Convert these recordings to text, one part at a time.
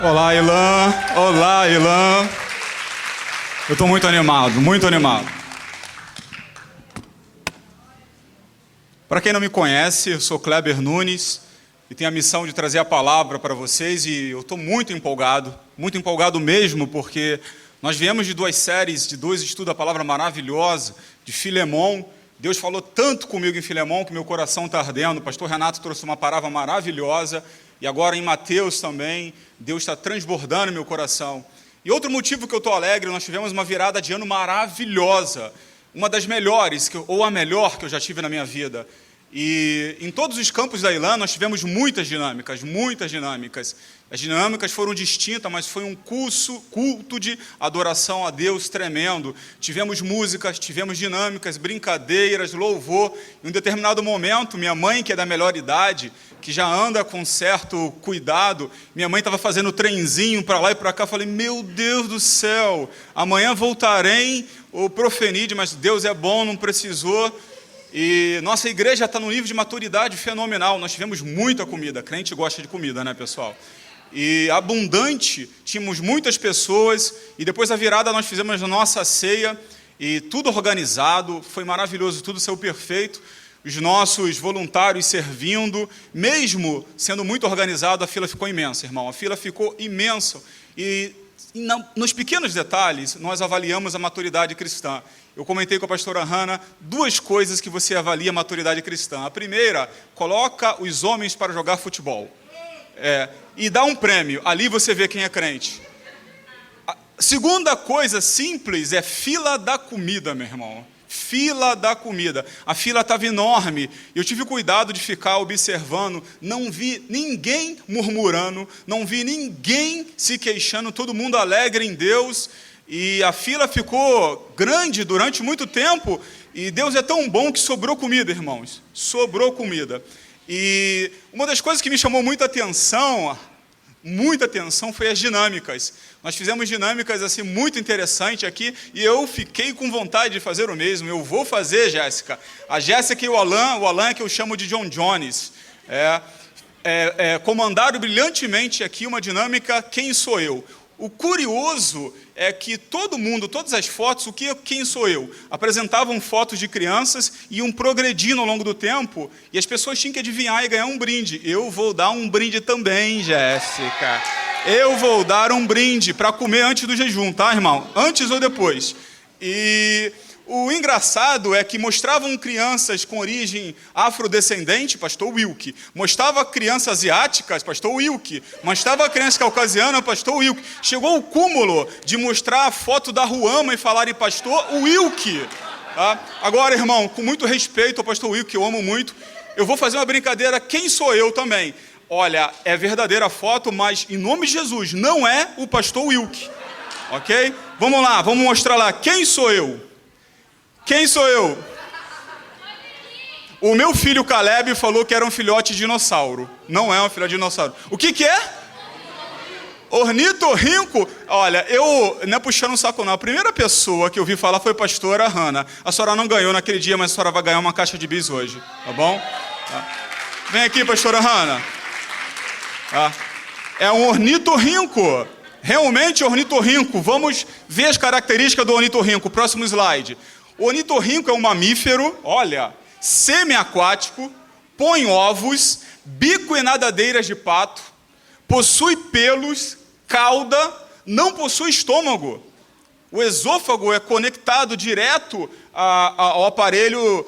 Olá, Ilan. Olá, Ilan. Eu estou muito animado, muito animado. Para quem não me conhece, eu sou Kleber Nunes e tenho a missão de trazer a palavra para vocês e eu estou muito empolgado mesmo, porque nós viemos de duas séries, de dois estudos da palavra maravilhosa, de Filemão. Deus falou tanto comigo em Filemão que meu coração está ardendo. O pastor Renato trouxe uma palavra maravilhosa. E agora em Mateus também, Deus está transbordando meu coração. E outro motivo que eu estou alegre, nós tivemos uma virada de ano maravilhosa. Uma das melhores, ou a melhor que eu já tive na minha vida. E em todos os campos da Ilan nós tivemos muitas dinâmicas, muitas dinâmicas. As dinâmicas foram distintas, mas foi um culto de adoração a Deus tremendo. Tivemos músicas, tivemos dinâmicas, brincadeiras, louvor. Em um determinado momento, minha mãe, que é da melhor idade, que já anda com certo cuidado, minha mãe estava fazendo trenzinho para lá e para cá. Eu falei, meu Deus do céu, amanhã voltarei o Profenide, mas Deus é bom, não precisou. E nossa igreja está num nível de maturidade fenomenal. Nós tivemos muita comida. Crente gosta de comida, né, pessoal? E abundante, tínhamos muitas pessoas. E depois da virada nós fizemos a nossa ceia. E tudo organizado, foi maravilhoso, tudo saiu perfeito. Os nossos voluntários servindo, mesmo sendo muito organizado, a fila ficou imensa, irmão. A fila ficou imensa. E nos pequenos detalhes, nós avaliamos a maturidade cristã. Eu comentei com a pastora Hannah duas coisas que você avalia a maturidade cristã. A primeira, coloca os homens para jogar futebol. E dá um prêmio. Ali você vê quem é crente. A segunda coisa simples é fila da comida, meu irmão. Fila da comida. A fila estava enorme. Eu tive cuidado de ficar observando. Não vi ninguém murmurando. Não vi ninguém se queixando. Todo mundo alegre em Deus. E a fila ficou grande durante muito tempo. E Deus é tão bom que sobrou comida, irmãos. Sobrou comida. E uma das coisas que me chamou muita atenção foi as dinâmicas. Nós fizemos dinâmicas assim muito interessantes aqui e eu fiquei com vontade de fazer o mesmo. Eu vou fazer, Jéssica. A Jéssica e o Alan é que eu chamo de John Jones. Comandaram brilhantemente aqui uma dinâmica Quem Sou Eu? O curioso é que todo mundo, todas as fotos, quem sou eu? Apresentavam fotos de crianças e iam progredindo ao longo do tempo e as pessoas tinham que adivinhar e ganhar um brinde. Eu vou dar um brinde também, Jéssica. Eu vou dar um brinde para comer antes do jejum, tá, irmão? Antes ou depois. E o engraçado é que mostravam crianças com origem afrodescendente, pastor Wilke. Mostrava crianças asiáticas, pastor Wilke. Mostrava criança caucasiana, pastor Wilke. Chegou o cúmulo de mostrar a foto da Ruama e falarem pastor Wilke. Tá? Agora, irmão, com muito respeito ao pastor Wilke, que eu amo muito, eu vou fazer uma brincadeira, quem sou eu também? Olha, é verdadeira a foto, mas em nome de Jesus, não é o pastor Wilke. Ok? Vamos lá, vamos mostrar lá, quem sou eu? Quem sou eu? O meu filho Caleb falou que era um filhote de dinossauro. Não é um filhote de dinossauro. O que é? Ornitorrinco? Olha, eu não é puxando um saco não. A primeira pessoa que eu vi falar foi a pastora Hannah. A senhora não ganhou naquele dia, mas a senhora vai ganhar uma caixa de bis hoje. Tá bom? Tá. Vem aqui, pastora Hannah. Tá. É um ornitorrinco. Realmente ornitorrinco. Vamos ver as características do ornitorrinco. Próximo slide. O ornitorrinco é um mamífero, olha, semi-aquático, põe ovos, bico e nadadeiras de pato, possui pelos, cauda, não possui estômago. O esôfago é conectado direto ao aparelho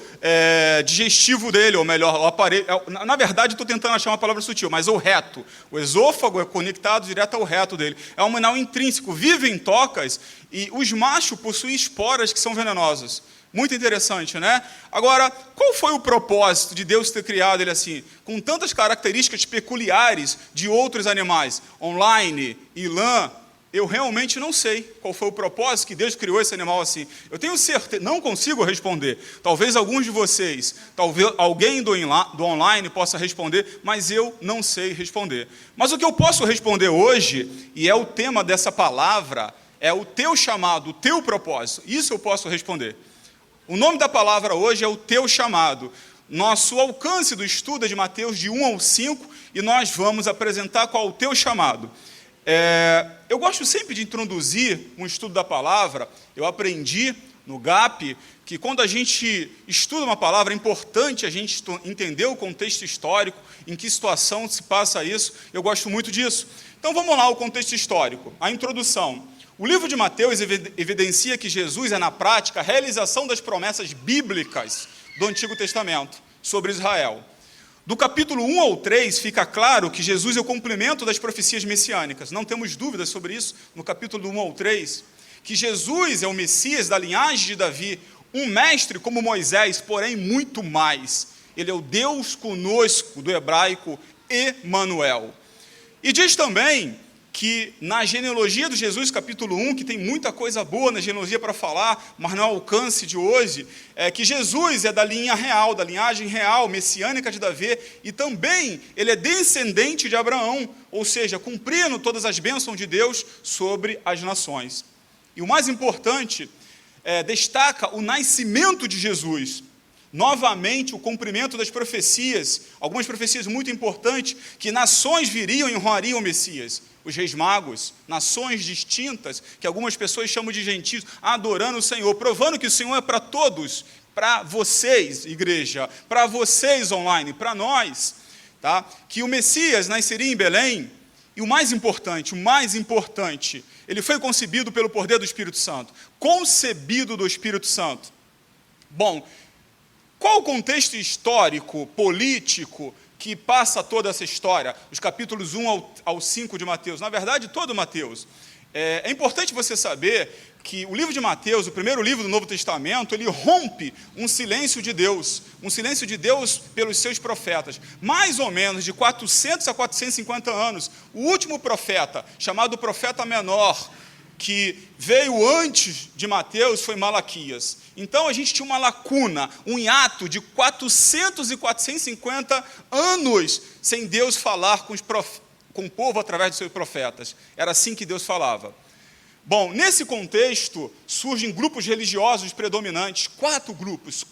digestivo dele, ou melhor, o aparelho. Na verdade, estou tentando achar uma palavra sutil, mas o reto. O esôfago é conectado direto ao reto dele. É um animal intrínseco, vive em tocas e os machos possuem esporas que são venenosas. Muito interessante, né? Agora, qual foi o propósito de Deus ter criado ele assim? Com tantas características peculiares de outros animais, online, Ilan, eu realmente não sei qual foi o propósito que Deus criou esse animal assim. Eu tenho certeza, não consigo responder. Talvez alguns de vocês, talvez alguém do online possa responder, mas eu não sei responder. Mas o que eu posso responder hoje, e é o tema dessa palavra, é o teu chamado, o teu propósito. Isso eu posso responder. O nome da palavra hoje é o teu chamado. Nosso alcance do estudo é de Mateus de 1 ao 5, e nós vamos apresentar qual é o teu chamado. Eu gosto sempre de introduzir um estudo da palavra. Eu aprendi no GAP que quando a gente estuda uma palavra, é importante a gente entender o contexto histórico, em que situação se passa isso. Eu gosto muito disso. Então vamos lá, o contexto histórico. A introdução. O livro de Mateus evidencia que Jesus é, na prática, a realização das promessas bíblicas do Antigo Testamento sobre Israel. Do capítulo 1 ao 3, fica claro que Jesus é o cumprimento das profecias messiânicas. Não temos dúvidas sobre isso, no capítulo 1 ao 3, que Jesus é o Messias da linhagem de Davi, um mestre como Moisés, porém muito mais. Ele é o Deus conosco, do hebraico, Emanuel. E diz também que na genealogia de Jesus, capítulo 1, que tem muita coisa boa na genealogia para falar, mas não é o alcance de hoje, é que Jesus é da linha real, da linhagem real, messiânica de Davi, e também ele é descendente de Abraão, ou seja, cumprindo todas as bênçãos de Deus sobre as nações. E o mais importante, destaca o nascimento de Jesus. Novamente, o cumprimento das profecias, algumas profecias muito importantes, que nações viriam e honrariam o Messias. Os reis magos, nações distintas, que algumas pessoas chamam de gentios, adorando o Senhor, provando que o Senhor é para todos, para vocês, igreja, para vocês online, para nós, tá? Que o Messias nasceria em Belém, e o mais importante, ele foi concebido pelo poder do Espírito Santo, concebido do Espírito Santo. Bom, qual o contexto histórico, político, que passa toda essa história? Os capítulos 1 ao 5 de Mateus, na verdade, todo Mateus. É importante você saber que o livro de Mateus, o primeiro livro do Novo Testamento, ele rompe um silêncio de Deus pelos seus profetas. Mais ou menos de 400 a 450 anos, o último profeta, chamado profeta menor, que veio antes de Mateus, foi Malaquias. Então a gente tinha uma lacuna, um hiato de 400 e 450 anos sem Deus falar com o povo através dos seus profetas. Era assim que Deus falava. Bom, nesse contexto, surgem grupos religiosos predominantes, quatro grupos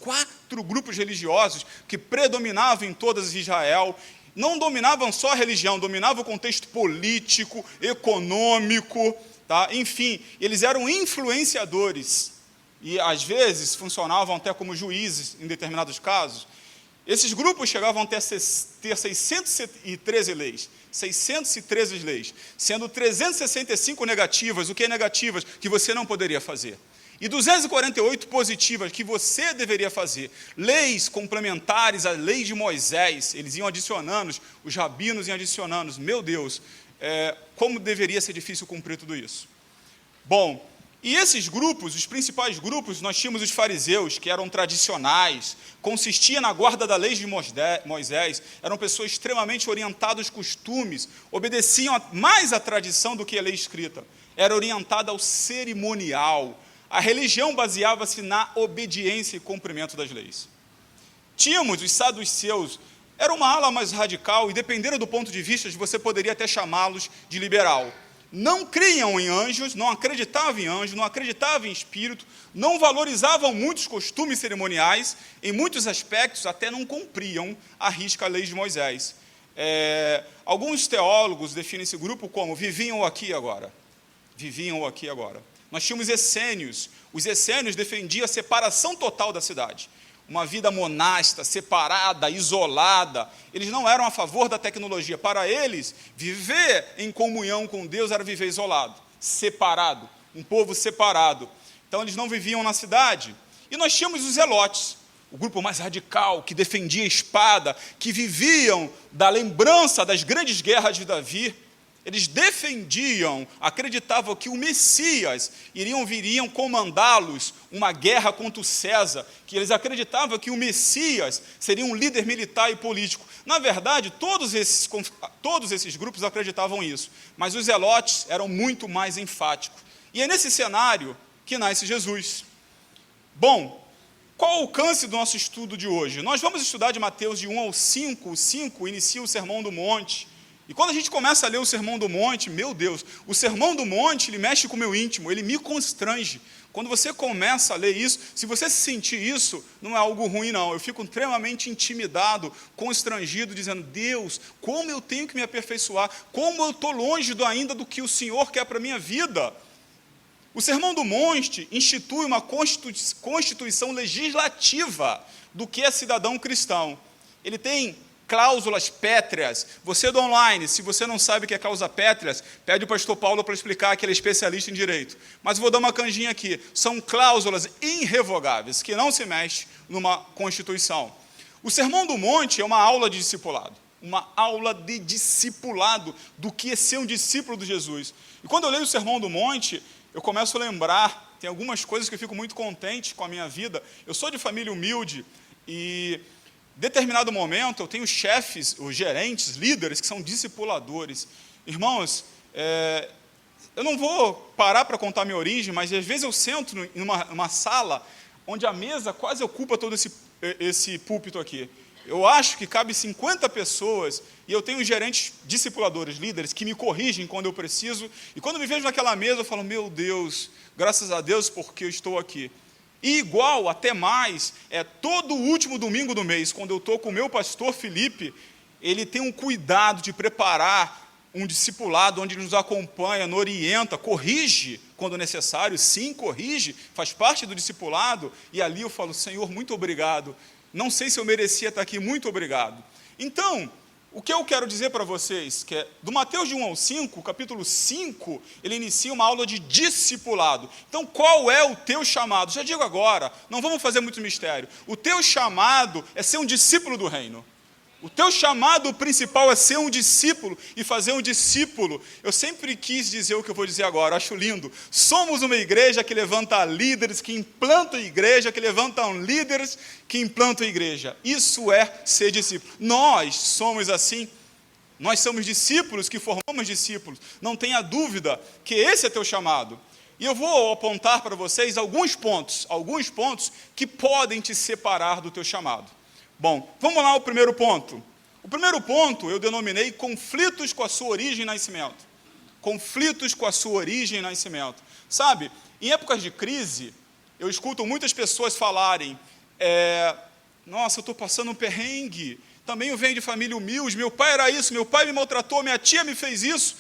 religiosos que predominavam em todas Israel. Não dominavam só a religião, dominavam o contexto político, econômico, tá? Enfim, eles eram influenciadores e, às vezes, funcionavam até como juízes em determinados casos. Esses grupos chegavam a ter 613 leis, sendo 365 negativas. O que é negativas? Que você não poderia fazer. E 248 positivas, que você deveria fazer. Leis complementares à lei de Moisés. Eles iam adicionando, os rabinos iam adicionando. Meu Deus, como deveria ser difícil cumprir tudo isso. Bom, e esses grupos, os principais grupos, nós tínhamos os fariseus, que eram tradicionais, consistia na guarda da lei de Moisés, eram pessoas extremamente orientadas aos costumes, obedeciam mais à tradição do que a lei escrita, era orientada ao cerimonial. A religião baseava-se na obediência e cumprimento das leis. Tínhamos os saduceus, era uma ala mais radical, e dependendo do ponto de vista, você poderia até chamá-los de liberal. Não criam em anjos, não acreditavam em anjos, não acreditavam em espírito, não valorizavam muitos costumes cerimoniais, em muitos aspectos até não cumpriam à risca a lei de Moisés. Alguns teólogos definem esse grupo como viviam aqui e agora. Nós tínhamos essênios. Os essênios defendiam a separação total da cidade. Uma vida monasta, separada, isolada. Eles não eram a favor da tecnologia. Para eles, viver em comunhão com Deus era viver isolado, separado, um povo separado. Então, eles não viviam na cidade. E nós tínhamos os zelotes, o grupo mais radical, que defendia a espada, que viviam da lembrança das grandes guerras de Davi. Eles defendiam, acreditavam que o Messias viriam comandá-los uma guerra contra o César, que eles acreditavam que o Messias seria um líder militar e político. Na verdade, todos esses grupos acreditavam isso, mas os zelotes eram muito mais enfáticos. E é nesse cenário que nasce Jesus. Bom, qual o alcance do nosso estudo de hoje? Nós vamos estudar de Mateus de 1 ao 5, o 5 inicia o Sermão do Monte, E quando a gente começa a ler o Sermão do Monte, meu Deus, o Sermão do Monte, ele mexe com o meu íntimo, ele me constrange. Quando você começa a ler isso, se você sentir isso, não é algo ruim não, eu fico extremamente intimidado, constrangido, dizendo, Deus, como eu tenho que me aperfeiçoar, como eu estou longe ainda do que o Senhor quer para a minha vida. O Sermão do Monte institui uma constituição legislativa do que é cidadão cristão. Ele tem cláusulas pétreas. Você do online, se você não sabe o que é cláusula pétreas, pede o pastor Paulo para explicar, que ele é especialista em direito. Mas eu vou dar uma canjinha aqui. São cláusulas irrevogáveis, que não se mexe numa Constituição. O Sermão do Monte é uma aula de discipulado. Uma aula de discipulado do que é ser um discípulo de Jesus. E quando eu leio o Sermão do Monte, eu começo a lembrar, tem algumas coisas que eu fico muito contente com a minha vida. Eu sou de família humilde e determinado momento, eu tenho chefes, os gerentes, líderes, que são discipuladores. Irmãos, eu não vou parar para contar minha origem, mas às vezes eu sento em uma sala onde a mesa quase ocupa todo esse púlpito aqui. Eu acho que cabe 50 pessoas e eu tenho gerentes discipuladores, líderes, que me corrigem quando eu preciso. E quando me vejo naquela mesa, eu falo, meu Deus, graças a Deus porque eu estou aqui. E igual, até mais, todo o último domingo do mês, quando eu estou com o meu pastor Felipe, ele tem um cuidado de preparar um discipulado onde ele nos acompanha, nos orienta, corrige quando necessário, sim, corrige, faz parte do discipulado, e ali eu falo, Senhor, muito obrigado, não sei se eu merecia estar aqui, muito obrigado. Então, o que eu quero dizer para vocês, que é do Mateus de 1 ao 5, capítulo 5, ele inicia uma aula de discipulado. Então, qual é o teu chamado? Já digo agora, não vamos fazer muito mistério. O teu chamado é ser um discípulo do reino. O teu chamado principal é ser um discípulo e fazer um discípulo. Eu sempre quis dizer o que eu vou dizer agora, acho lindo. Somos uma igreja que levanta líderes, que implantam igreja, que levantam líderes, que implantam igreja. Isso é ser discípulo. Nós somos assim. Nós somos discípulos que formamos discípulos. Não tenha dúvida que esse é teu chamado. E eu vou apontar para vocês alguns pontos que podem te separar do teu chamado. Bom, vamos lá ao primeiro ponto. O primeiro ponto eu denominei conflitos com a sua origem e nascimento. Conflitos com a sua origem e nascimento. Sabe, em épocas de crise, eu escuto muitas pessoas falarem, nossa, eu estou passando um perrengue, também eu venho de família humilde, meu pai era isso, meu pai me maltratou, minha tia me fez isso.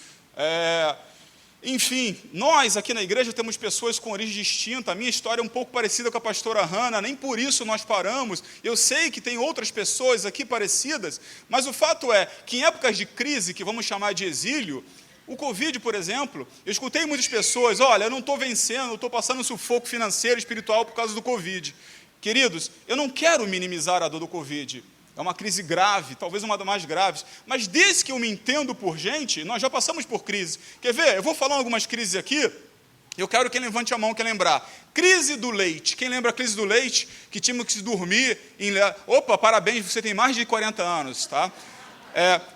Enfim, nós aqui na igreja temos pessoas com origem distinta, a minha história é um pouco parecida com a pastora Hannah, nem por isso nós paramos, eu sei que tem outras pessoas aqui parecidas, mas o fato é que em épocas de crise, que vamos chamar de exílio, o Covid, por exemplo, eu escutei muitas pessoas, olha, eu não estou vencendo, eu estou passando sufoco financeiro e espiritual por causa do Covid. Queridos, eu não quero minimizar a dor do Covid, é uma crise grave, talvez uma das mais graves, mas desde que eu me entendo por gente, nós já passamos por crise. Quer ver? Eu vou falar algumas crises aqui, eu quero que levante a mão, quer lembrar. Crise do leite, quem lembra a crise do leite? Que tínhamos que dormir em... Opa, parabéns, você tem mais de 40 anos, tá?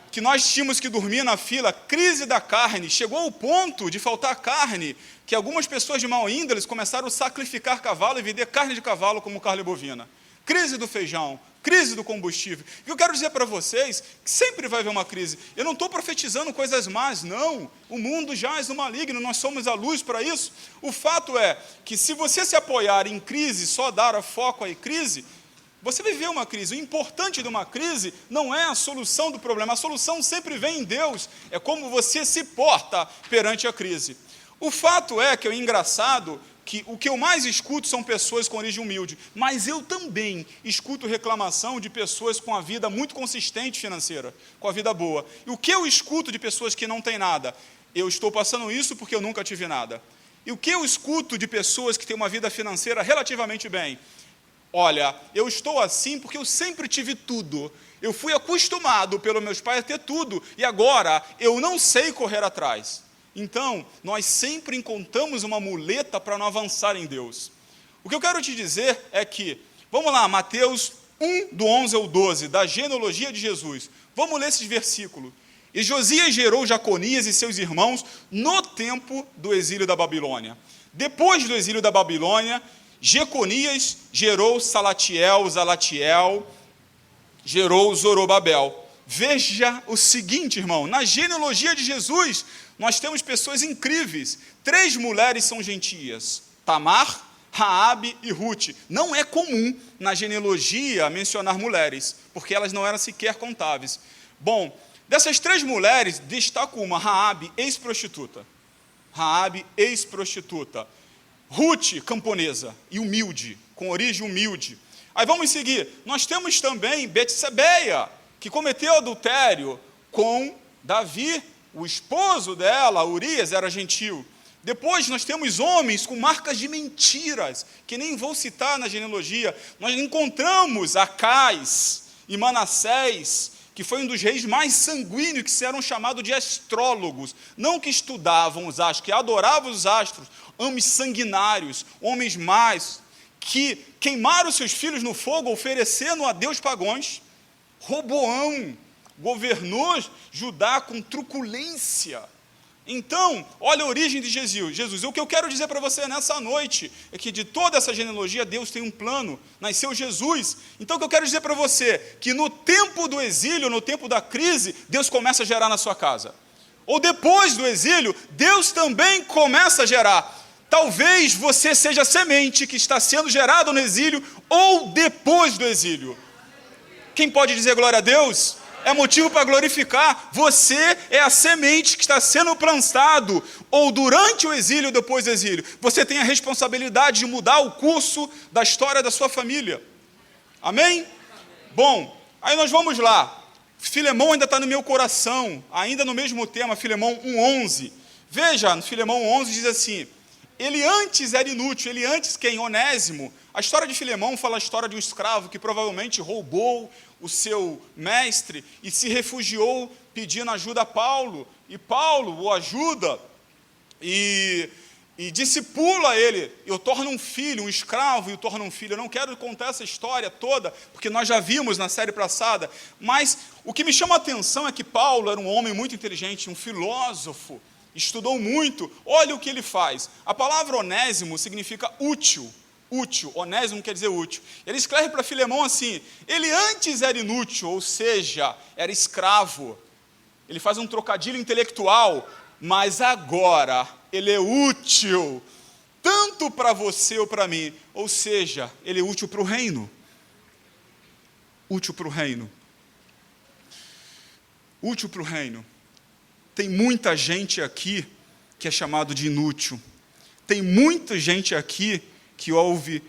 Que nós tínhamos que dormir na fila. Crise da carne, chegou ao ponto de faltar carne, que algumas pessoas de mau índole começaram a sacrificar cavalo e vender carne de cavalo como carne bovina. Crise do feijão, crise do combustível. E eu quero dizer para vocês que sempre vai haver uma crise. Eu não estou profetizando coisas más, não. O mundo jaz no maligno, nós somos a luz para isso. O fato é que se você se apoiar em crise, só dar foco à crise, você vai ver uma crise. O importante de uma crise não é a solução do problema, a solução sempre vem em Deus. É como você se porta perante a crise. O fato é que é engraçado que o que eu mais escuto são pessoas com origem humilde, mas eu também escuto reclamação de pessoas com a vida muito consistente financeira, com a vida boa. E o que eu escuto de pessoas que não têm nada? Eu estou passando isso porque eu nunca tive nada. E o que eu escuto de pessoas que têm uma vida financeira relativamente bem? Olha, eu estou assim porque eu sempre tive tudo. Eu fui acostumado pelos meus pais a ter tudo, e agora eu não sei correr atrás. Então, nós sempre encontramos uma muleta para não avançar em Deus. O que eu quero te dizer é que, vamos lá, Mateus 1, do 11 ao 12, da genealogia de Jesus. Vamos ler esses versículos. E Josias gerou Jaconias e seus irmãos no tempo do exílio da Babilônia. Depois do exílio da Babilônia, Jeconias gerou Salatiel, Zalatiel, gerou Zorobabel. veja o seguinte, irmão, na genealogia de Jesus, nós temos pessoas incríveis. 3 mulheres são gentias: Tamar, Raabe e Ruth. Não é comum na genealogia mencionar mulheres, porque elas não eram sequer contáveis. Bom, dessas 3 mulheres, destaco uma: Raabe, ex-prostituta. Raabe, ex-prostituta. Ruth, camponesa e humilde, com origem humilde. Aí vamos seguir. Nós temos também Betsebeia, que cometeu adultério com Davi, o esposo dela, Urias, era gentil. Depois nós temos homens com marcas de mentiras, que nem vou citar na genealogia. Nós encontramos Acais e Manassés, que foi um dos reis mais sanguíneos, que eram chamados de astrólogos. Não que estudavam os astros, que adoravam os astros. Homens sanguinários, homens más, que queimaram seus filhos no fogo, oferecendo a Deus pagões. Roboão governou Judá com truculência. Então, olha a origem de Jesus. O que eu quero dizer para você nessa noite é que de toda essa genealogia, Deus tem um plano. Nasceu Jesus. Então, o que eu quero dizer para você, que no tempo do exílio, no tempo da crise, Deus começa a gerar na sua casa. Ou depois do exílio, Deus também começa a gerar. Talvez você seja a semente que está sendo gerada no exílio ou depois do exílio. Quem pode dizer glória a Deus? É motivo para glorificar. Você é a semente que está sendo plantado, ou durante o exílio ou depois do exílio. Você tem a responsabilidade de mudar o curso da história da sua família. Amém? Bom, aí nós vamos lá. Filemão ainda está no meu coração, ainda no mesmo tema, Filemão 1,11. Veja, no Filemão 11 diz assim: ele antes era inútil. Ele antes quem? Onésimo. A história de Filemão fala a história de um escravo que provavelmente roubou o seu mestre e se refugiou pedindo ajuda a Paulo. E Paulo o ajuda e discipula ele. Eu torno um filho, um escravo, e o torno um filho. Eu não quero contar essa história toda, porque nós já vimos na série passada. Mas o que me chama a atenção é que Paulo era um homem muito inteligente, um filósofo. Estudou muito. Olha o que ele faz. A palavra onésimo significa útil. Útil. Onésimo quer dizer útil. Ele escreve para Filemão assim: ele antes era inútil, ou seja, era escravo. Ele faz um trocadilho intelectual, mas agora ele é útil, tanto para você ou para mim. Ou seja, ele é útil para o reino. Útil para o reino. Útil para o reino. Tem muita gente aqui que é chamado de inútil. Tem muita gente aqui que ouve: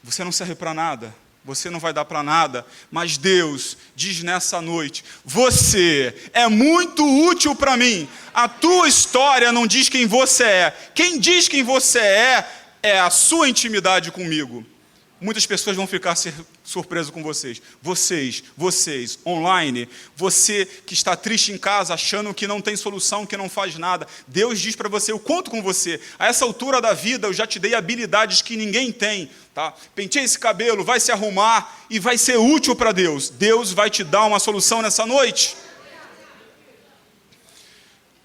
você não serve para nada, você não vai dar para nada. Mas Deus diz nessa noite: você é muito útil para mim. A tua história não diz quem você é. Quem diz quem você é a sua intimidade comigo. Muitas pessoas vão ficar surpresas com vocês. Vocês, online, você que está triste em casa, achando que não tem solução, que não faz nada. Deus diz para você: eu conto com você. A essa altura da vida, eu já te dei habilidades que ninguém tem. Tá? Penteia esse cabelo, vai se arrumar e vai ser útil para Deus. Deus vai te dar uma solução nessa noite.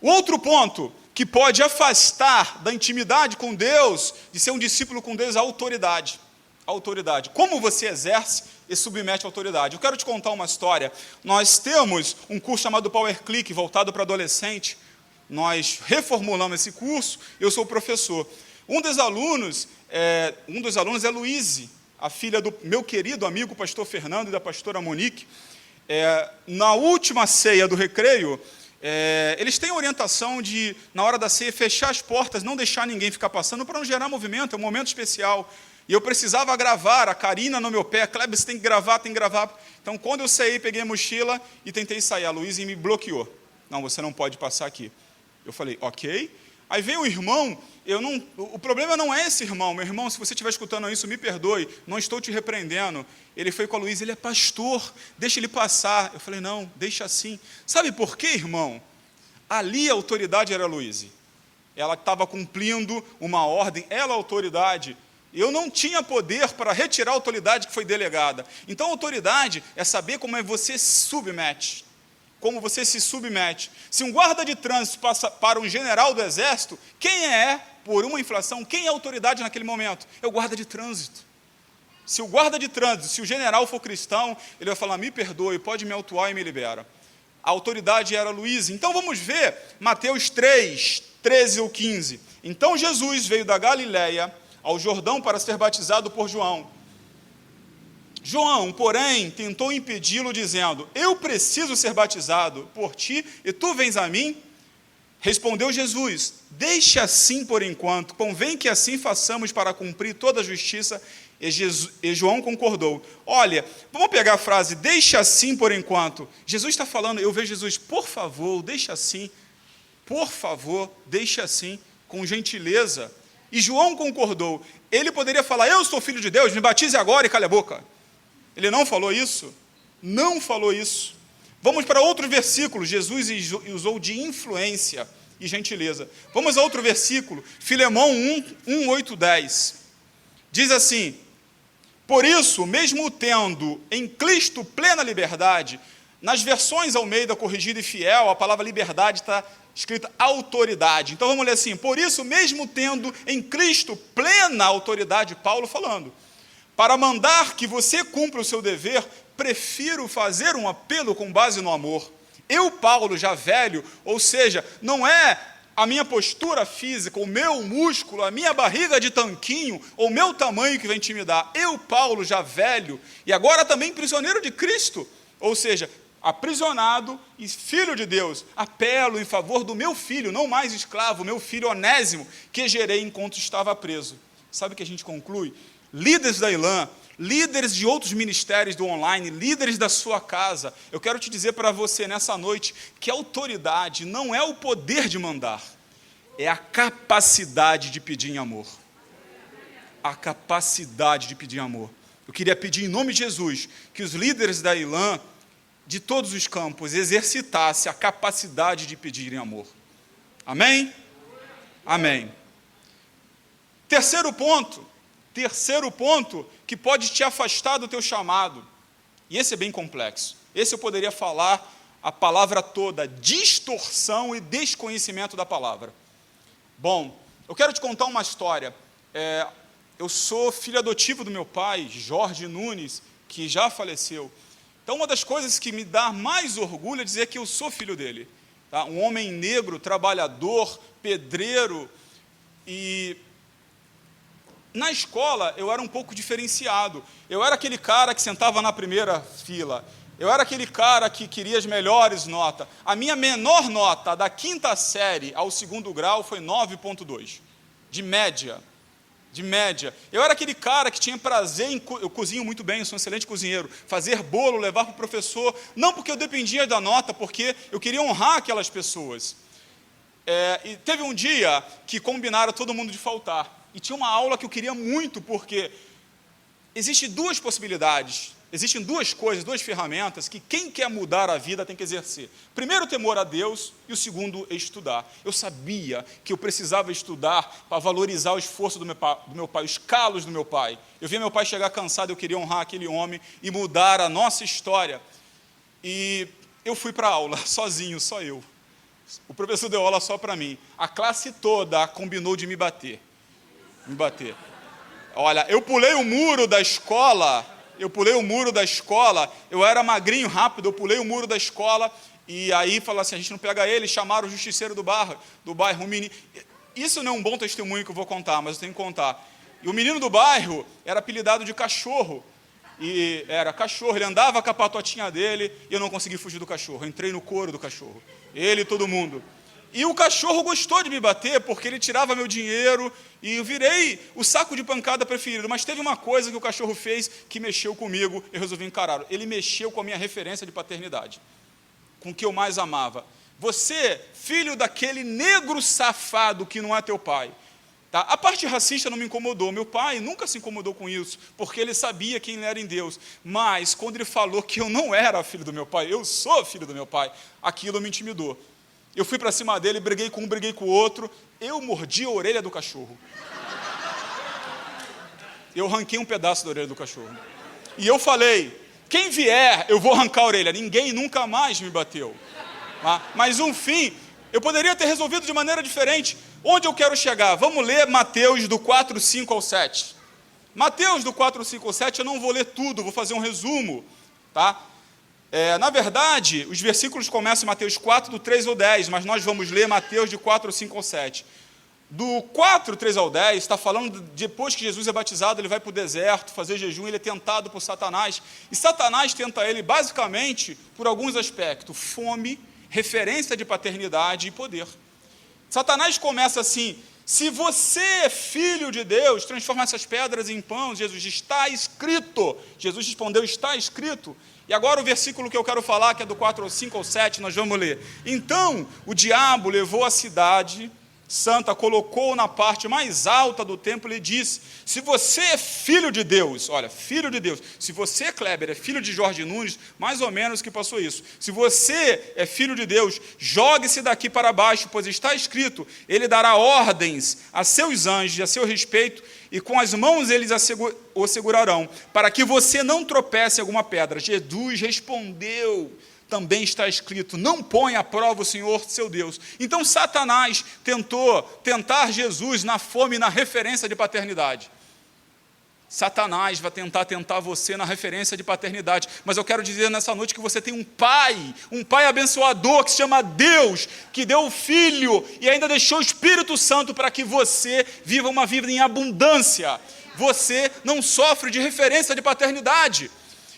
O outro ponto que pode afastar da intimidade com Deus, de ser um discípulo com Deus, é a autoridade. Autoridade. Como você exerce e submete a autoridade? Eu quero te contar uma história. Nós temos um curso chamado Power Click, voltado para adolescente. Nós reformulamos esse curso. Eu sou o professor. Um dos alunos é Luíse, a filha do meu querido amigo pastor Fernando e da pastora Monique. Na última ceia do recreio, eles têm orientação de, na hora da ceia, fechar as portas, não deixar ninguém ficar passando, para não gerar movimento. É um momento especial. E eu precisava gravar, a Karina no meu pé: Kleber, você tem que gravar, tem que gravar. Então, quando eu saí, peguei a mochila e tentei sair. A Luísa me bloqueou. Não, você não pode passar aqui. Eu falei, ok. Aí veio o irmão, o problema não é esse irmão. Meu irmão, se você estiver escutando isso, me perdoe, não estou te repreendendo. Ele foi com a Luísa: ele é pastor, deixa ele passar. Eu falei, não, deixa assim. Sabe por quê, irmão? Ali a autoridade era a Luísa. Ela estava cumprindo uma ordem, ela a autoridade. Eu não tinha poder para retirar a autoridade que foi delegada. Então, a autoridade é saber como você se submete. Como você se submete. Se um guarda de trânsito passa para um general do exército, quem é, por uma infração, quem é a autoridade naquele momento? É o guarda de trânsito. Se o guarda de trânsito, se o general for cristão, ele vai falar: me perdoe, pode me autuar e me libera. a autoridade era Luísa. Então vamos ver Mateus 3, 13 ou 15. Então Jesus veio da Galiléia ao Jordão para ser batizado por João. João, porém, tentou impedi-lo, dizendo: eu preciso ser batizado por ti, e tu vens a mim? Respondeu Jesus: deixe assim por enquanto, convém que assim façamos para cumprir toda a justiça. E João concordou. Olha, vamos pegar a frase, deixe assim por enquanto. Jesus está falando, eu vejo Jesus, por favor, deixe assim, por favor, deixe assim, com gentileza. E João concordou. Ele poderia falar: eu sou filho de Deus, me batize agora e cale a boca. Ele não falou isso, não falou isso. Vamos para outro versículo. Jesus usou de influência e gentileza. Vamos a outro versículo, Filemão 1, 8, 10. Diz assim: por isso, mesmo tendo em Cristo plena liberdade, nas versões Almeida Corrigida e Fiel, a palavra liberdade está escrita autoridade. Então vamos ler assim: por isso, mesmo tendo em Cristo plena autoridade, Paulo falando, para mandar que você cumpra o seu dever, prefiro fazer um apelo com base no amor. Eu, Paulo, já velho, ou seja, não é a minha postura física, o meu músculo, a minha barriga de tanquinho, ou o meu tamanho que vai intimidar. Eu, Paulo, já velho, e agora também prisioneiro de Cristo, ou seja, aprisionado e filho de Deus, apelo em favor do meu filho, não mais escravo, meu filho Onésimo, que gerei enquanto estava preso. Sabe o que a gente conclui? Líderes da ILAM, líderes de outros ministérios do online, líderes da sua casa, eu quero te dizer para você nessa noite que a autoridade não é o poder de mandar, é a capacidade de pedir em amor. A capacidade de pedir em amor. Eu queria pedir em nome de Jesus que os líderes da ILAM, de todos os campos, exercitassem a capacidade de pedir em amor. Amém? Amém. Terceiro ponto que pode te afastar do teu chamado, e esse é bem complexo, esse eu poderia falar a palavra toda, distorção e desconhecimento da palavra. Bom, eu quero te contar uma história. Eu sou filho adotivo do meu pai, Jorge Nunes, que já faleceu. Então uma das coisas que me dá mais orgulho é dizer que eu sou filho dele, tá? Um homem negro, trabalhador, pedreiro. E na escola, eu era um pouco diferenciado. Eu era aquele cara que sentava na primeira fila. Eu era aquele cara que queria as melhores notas. A minha menor nota, da 5ª série ao 2º grau, foi 9,2. De média. Eu era aquele cara que tinha prazer em... Eu cozinho muito bem, eu sou um excelente cozinheiro. Fazer bolo, levar para o professor. Não porque eu dependia da nota, porque eu queria honrar aquelas pessoas. E teve um dia que combinaram todo mundo de faltar. E tinha uma aula que eu queria muito, porque existem duas possibilidades, existem duas coisas, duas ferramentas que quem quer mudar a vida tem que exercer. Primeiro, temor a Deus, e o segundo, estudar. Eu sabia que eu precisava estudar para valorizar o esforço do meu pai, os calos do meu pai. Eu via meu pai chegar cansado, eu queria honrar aquele homem e mudar a nossa história. E eu fui para a aula, sozinho, só eu. O professor deu aula só para mim. A classe toda combinou de me bater. Olha, eu pulei o muro da escola, eu era magrinho, rápido, eu pulei o muro da escola, e aí falaram assim, a gente não pega ele, chamaram o justiceiro do bairro, um menino. Isso não é um bom testemunho que eu vou contar, mas eu tenho que contar. E o menino do bairro era apelidado de cachorro, ele andava com a patotinha dele, e eu não consegui fugir do cachorro, eu entrei no couro do cachorro, ele e todo mundo. E o cachorro gostou de me bater, porque ele tirava meu dinheiro, e eu virei o saco de pancada preferido. Mas teve uma coisa que o cachorro fez que mexeu comigo, eu resolvi encará-lo. Ele mexeu com a minha referência de paternidade, com o que eu mais amava. Você, filho daquele negro safado que não é teu pai. Tá? A parte racista não me incomodou. Meu pai nunca se incomodou com isso, porque ele sabia quem ele era em Deus. Mas, quando ele falou que eu não era filho do meu pai, eu sou filho do meu pai, aquilo me intimidou. Eu fui para cima dele, briguei com um, briguei com o outro, eu mordi a orelha do cachorro. Eu arranquei um pedaço da orelha do cachorro. E eu falei, quem vier, eu vou arrancar a orelha. Ninguém nunca mais me bateu. Mas, no fim, eu poderia ter resolvido de maneira diferente. Onde eu quero chegar? Vamos ler Mateus do 4, 5 ao 7. Mateus do 4, 5 ao 7, eu não vou ler tudo, vou fazer um resumo. Tá? Na verdade, os versículos começam em Mateus 4, do 3 ao 10, mas nós vamos ler Mateus de 4, 5 ao 7. Do 4, 3 ao 10, está falando depois que Jesus é batizado, ele vai para o deserto fazer jejum, ele é tentado por Satanás. E Satanás tenta ele basicamente por alguns aspectos: fome, referência de paternidade e poder. Satanás começa assim: se você é filho de Deus, transforma essas pedras em pão. Jesus, está escrito. Jesus respondeu: está escrito. E agora o versículo que eu quero falar, que é do 4 ao 5 ou 7, nós vamos ler. Então o diabo levou a cidade santa, colocou na parte mais alta do templo e disse: se você é filho de Deus, olha, filho de Deus, se você, Kleber, é filho de Jorge Nunes, mais ou menos que passou isso, se você é filho de Deus, jogue-se daqui para baixo, pois está escrito: ele dará ordens a seus anjos a seu respeito, e com as mãos eles o segurarão, para que você não tropece em alguma pedra. Jesus respondeu: também está escrito: não põe à prova o Senhor seu Deus. Então Satanás tentou tentar Jesus na fome e na referência de paternidade. Satanás vai tentar você na referência de paternidade, mas eu quero dizer nessa noite que você tem um pai abençoador que se chama Deus, que deu o Filho e ainda deixou o Espírito Santo para que você viva uma vida em abundância. Você não sofre de referência de paternidade.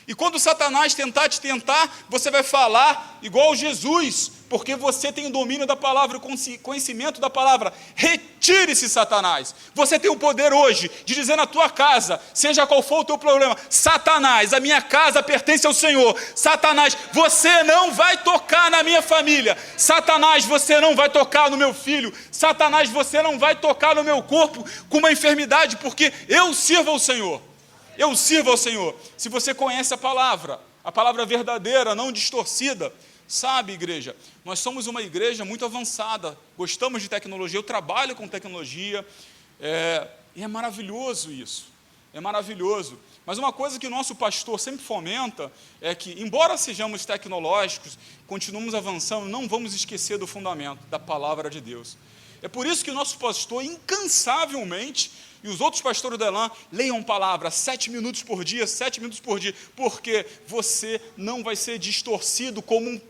E quando Satanás tentar te tentar, você vai falar igual Jesus, porque você tem o domínio da palavra, o conhecimento da palavra. Retire-se, Satanás. Você tem o poder hoje de dizer na tua casa, seja qual for o teu problema: Satanás, a minha casa pertence ao Senhor. Satanás, você não vai tocar na minha família. Satanás, você não vai tocar no meu filho. Satanás, você não vai tocar no meu corpo com uma enfermidade, porque eu sirvo ao Senhor. Eu sirvo ao Senhor. Se você conhece a palavra verdadeira, não distorcida. Sabe, igreja, nós somos uma igreja muito avançada, gostamos de tecnologia, eu trabalho com tecnologia, e é maravilhoso isso, é maravilhoso. Mas uma coisa que o nosso pastor sempre fomenta é que, embora sejamos tecnológicos, continuamos avançando, não vamos esquecer do fundamento, da palavra de Deus. É por isso que o nosso pastor, incansavelmente, e os outros pastores da Elan, leiam palavra 7 minutos por dia, porque você não vai ser distorcido como um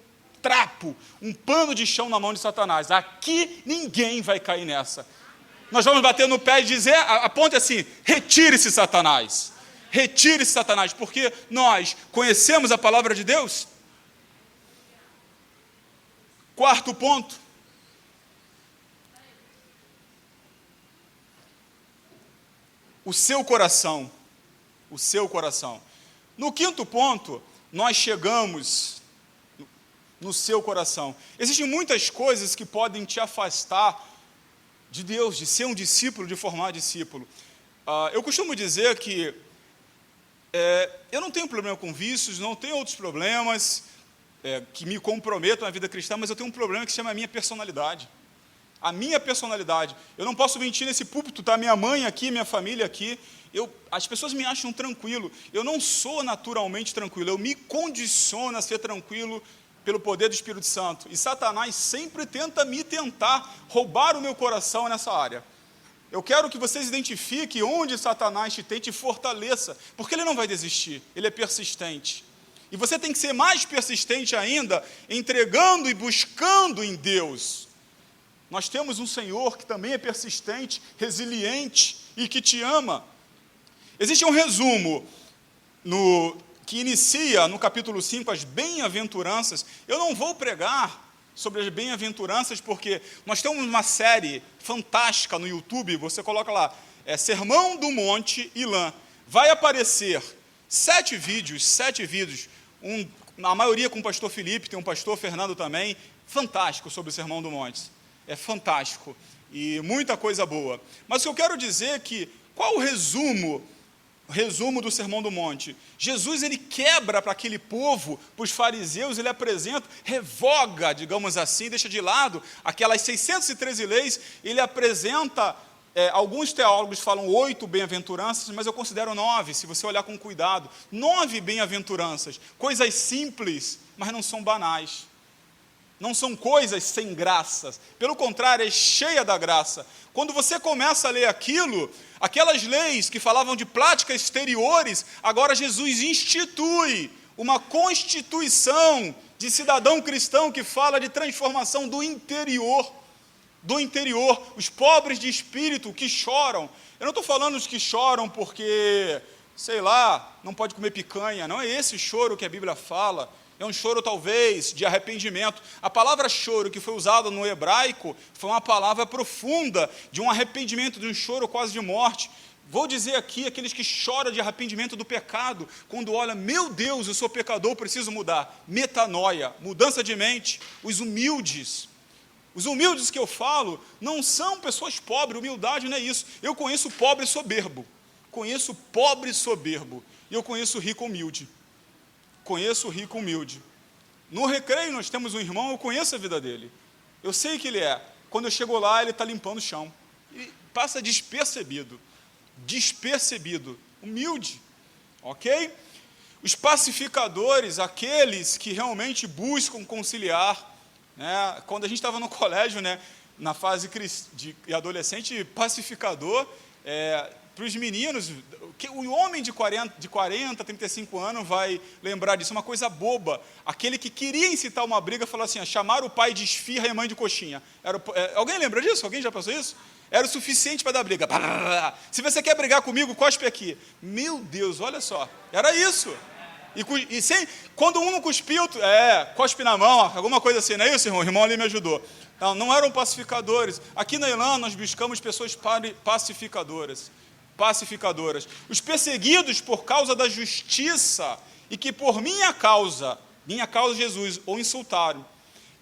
trapo, um pano de chão na mão de Satanás. Aqui ninguém vai cair nessa. Nós vamos bater no pé e dizer, aponte assim: retire-se, Satanás. Retire-se, Satanás, porque nós conhecemos a palavra de Deus. Quarto ponto: o seu coração. O seu coração. No quinto ponto, nós chegamos no seu coração. Existem muitas coisas que podem te afastar de Deus, de ser um discípulo, de formar discípulo. Eu costumo dizer que eu não tenho problema com vícios, não tenho outros problemas que me comprometam na vida cristã, mas eu tenho um problema que se chama a minha personalidade. A minha personalidade. Eu não posso mentir nesse púlpito, tá? Minha mãe aqui, minha família aqui. As pessoas me acham tranquilo. Eu não sou naturalmente tranquilo. Eu me condiciono a ser tranquilo pelo poder do Espírito Santo. E Satanás sempre tenta roubar o meu coração nessa área. Eu quero que vocês identifiquem onde Satanás te tem, te fortaleça, porque ele não vai desistir. Ele é persistente. E você tem que ser mais persistente ainda, entregando e buscando em Deus. Nós temos um Senhor que também é persistente, resiliente e que te ama. Existe um resumo que inicia no capítulo 5, as bem-aventuranças. Eu não vou pregar sobre as bem-aventuranças, porque nós temos uma série fantástica no YouTube, você coloca lá, Sermão do Monte Ilan. Vai aparecer 7 vídeos, a maioria com o pastor Felipe, tem um pastor Fernando também, fantástico sobre o Sermão do Monte. É fantástico e muita coisa boa. Mas o que eu quero dizer é que, qual o resumo do Sermão do Monte? Jesus, ele quebra para aquele povo, para os fariseus, ele apresenta, revoga, digamos assim, deixa de lado aquelas 613 leis, ele apresenta, alguns teólogos falam 8 bem-aventuranças, mas eu considero 9, se você olhar com cuidado, 9 bem-aventuranças, coisas simples, mas não são banais. Não são coisas sem graças, pelo contrário, é cheia da graça. Quando você começa a ler aquelas leis que falavam de práticas exteriores, agora Jesus institui uma constituição de cidadão cristão que fala de transformação do interior. Do interior, os pobres de espírito que choram. Eu não estou falando dos que choram porque, sei lá, não pode comer picanha. Não é esse choro que a Bíblia fala. É um choro, talvez, de arrependimento. A palavra choro que foi usada no hebraico foi uma palavra profunda, de um arrependimento, de um choro quase de morte. Vou dizer aqui, aqueles que choram de arrependimento do pecado, quando olham, meu Deus, eu sou pecador, preciso mudar. Metanoia, mudança de mente. Os humildes que eu falo, não são pessoas pobres, humildade não é isso. Eu conheço pobre soberbo, e eu conheço rico humilde. No recreio nós temos um irmão, eu conheço a vida dele. Eu sei que ele é. Quando eu chego lá, ele está limpando o chão. E passa despercebido, humilde, ok? Os pacificadores, aqueles que realmente buscam conciliar, né? Quando a gente estava no colégio, né, na fase de adolescente, pacificador, para os meninos, o homem de 40, 35 anos vai lembrar disso, uma coisa boba. Aquele que queria incitar uma briga, falou assim, chamar o pai de esfirra e a mãe de coxinha. Alguém lembra disso? Alguém já passou isso? Era o suficiente para dar briga. Se você quer brigar comigo, cospe aqui. Meu Deus, olha só, era isso. Quando um não cuspiu, cospe na mão, alguma coisa assim, não é isso, irmão? O irmão ali me ajudou. Não eram pacificadores. Aqui na Elan, nós buscamos pessoas pacificadoras. Os perseguidos por causa da justiça e que por minha causa Jesus, ou insultaram,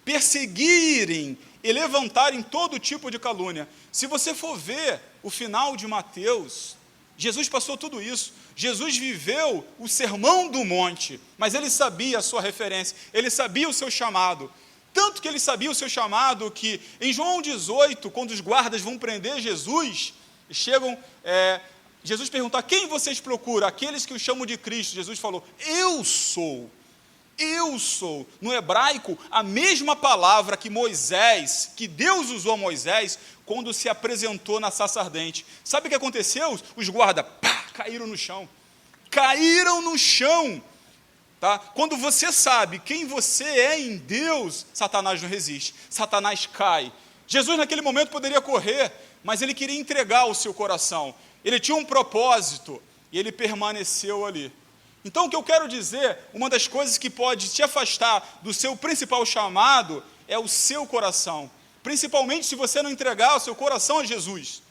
perseguirem e levantarem todo tipo de calúnia. Se você for ver o final de Mateus, Jesus passou tudo isso. Jesus viveu o sermão do monte, mas ele sabia a sua referência, ele sabia o seu chamado. Tanto que ele sabia o seu chamado que em João 18, quando os guardas vão prender Jesus, chegam, Jesus pergunta, quem vocês procuram? Aqueles que o chamam de Cristo. Jesus falou, eu sou. No hebraico, a mesma palavra que Deus usou a Moisés, quando se apresentou na sarça ardente. Sabe o que aconteceu? Os guardas, caíram no chão. Tá? Quando você sabe quem você é em Deus, Satanás não resiste, Satanás cai. Jesus naquele momento poderia correr, mas ele queria entregar o seu coração. Ele tinha um propósito e ele permaneceu ali. Então o que eu quero dizer, uma das coisas que pode te afastar do seu principal chamado é o seu coração. Principalmente se você não entregar o seu coração a Jesus.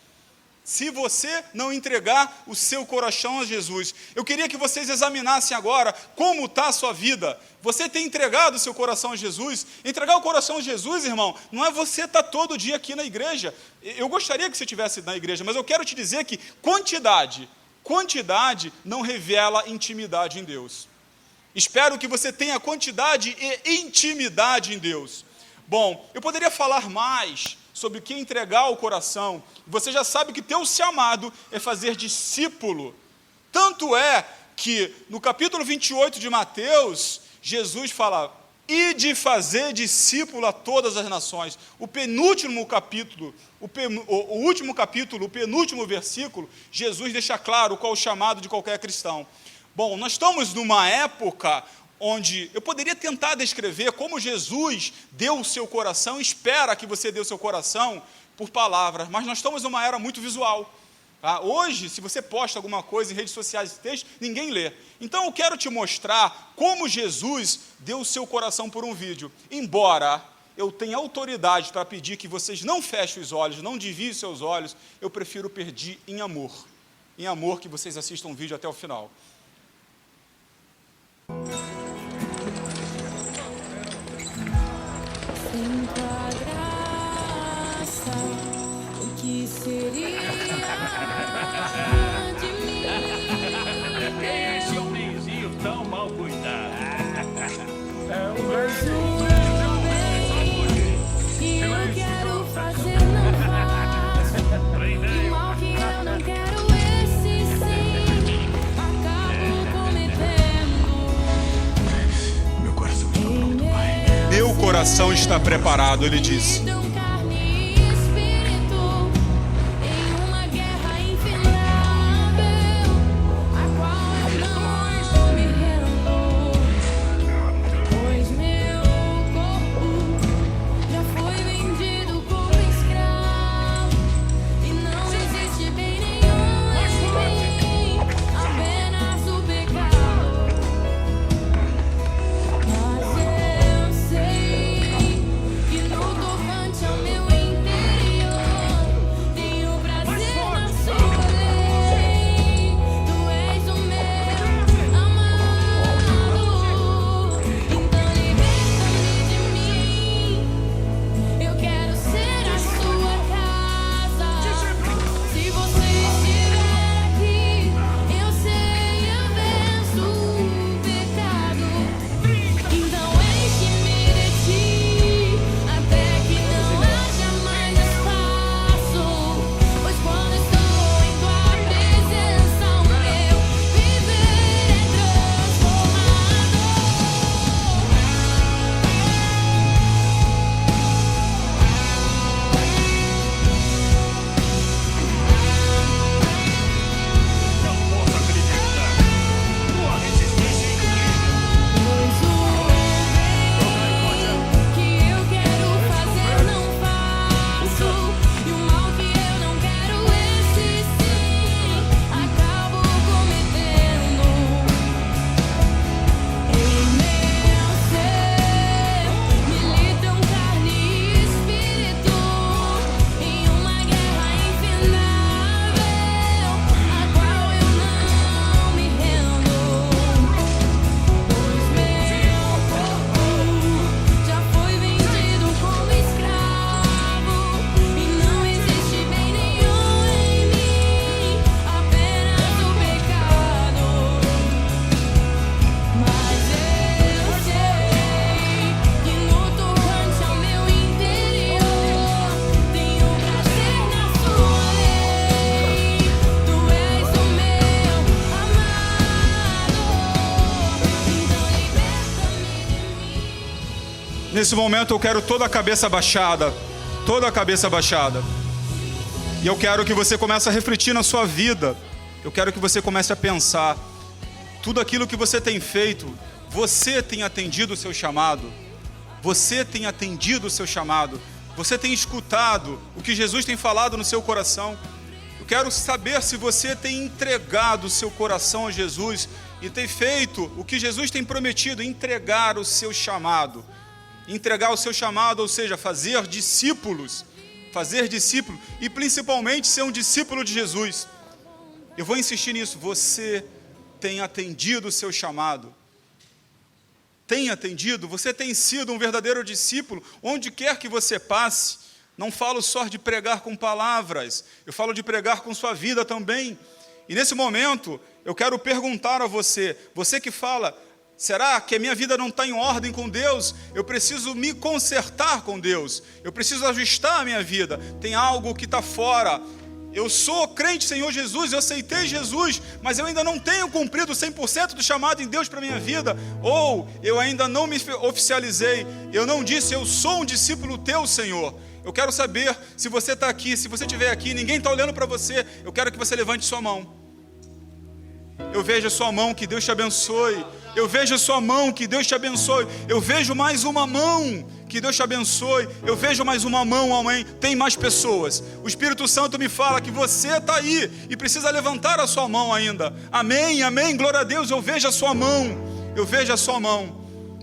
Se você não entregar o seu coração a Jesus. Eu queria que vocês examinassem agora como está a sua vida. Você tem entregado o seu coração a Jesus? Entregar o coração a Jesus, irmão, não é você estar todo dia aqui na igreja. Eu gostaria que você estivesse na igreja, mas eu quero te dizer que quantidade não revela intimidade em Deus. Espero que você tenha quantidade e intimidade em Deus. Bom, eu poderia falar mais sobre o que entregar o coração. Você já sabe que teu chamado é fazer discípulo. Tanto é que no capítulo 28 de Mateus, Jesus fala, e de fazer discípulo a todas as nações. O penúltimo capítulo, o penúltimo versículo, Jesus deixa claro qual é o chamado de qualquer cristão. Bom, nós estamos numa época onde eu poderia tentar descrever como Jesus deu o seu coração, espera que você dê o seu coração por palavras, mas nós estamos numa era muito visual. Tá? Hoje, se você posta alguma coisa em redes sociais de texto, ninguém lê. Então eu quero te mostrar como Jesus deu o seu coração por um vídeo. Embora eu tenha autoridade para pedir que vocês não fechem os olhos, não desviem os seus olhos, eu prefiro pedir em amor que vocês assistam o vídeo até o final. Sem tua graça, o que seria de mim? Esse homenzinho tão mal cuidado. Pois o bem que eu quero fazer não faço, e o mal que eu não quero, esse sim, acabo cometendo. Meu coração está pronto, Pai. Meu coração está preparado, ele disse. Carne e espírito, em uma guerra infindável, a qual eu não me rendo. Nesse momento eu quero toda a cabeça baixada. Toda a cabeça baixada. E eu quero que você comece a refletir na sua vida. Eu quero que você comece a pensar. Tudo aquilo que você tem feito, você tem atendido o seu chamado. Você tem atendido o seu chamado. Você tem escutado o que Jesus tem falado no seu coração. Eu quero saber se você tem entregado o seu coração a Jesus e tem feito o que Jesus tem prometido, entregar o seu chamado. Entregar o seu chamado, ou seja, fazer discípulos e principalmente ser um discípulo de Jesus. Eu vou insistir nisso, você tem atendido o seu chamado. Tem atendido? Você tem sido um verdadeiro discípulo onde quer que você passe. Não falo só de pregar com palavras, eu falo de pregar com sua vida também. E nesse momento, eu quero perguntar a você, você que fala, será que a minha vida não está em ordem com Deus? Eu preciso me consertar com Deus, eu preciso ajustar a minha vida, tem algo que está fora. Eu sou crente, Senhor Jesus, eu aceitei Jesus, mas eu ainda não tenho cumprido 100% do chamado em Deus para a minha vida, ou eu ainda não me oficializei, eu não disse, eu sou um discípulo teu, Senhor. Eu quero saber se você está aqui, se você estiver aqui, ninguém está olhando para você, eu quero que você levante sua mão. Eu vejo a sua mão, que Deus te abençoe. Eu vejo a sua mão, que Deus te abençoe. Eu vejo mais uma mão, que Deus te abençoe. Eu vejo mais uma mão, amém. Tem mais pessoas. O Espírito Santo me fala que você está aí e precisa levantar a sua mão ainda. Amém, amém, glória a Deus. Eu vejo a sua mão, eu vejo a sua mão.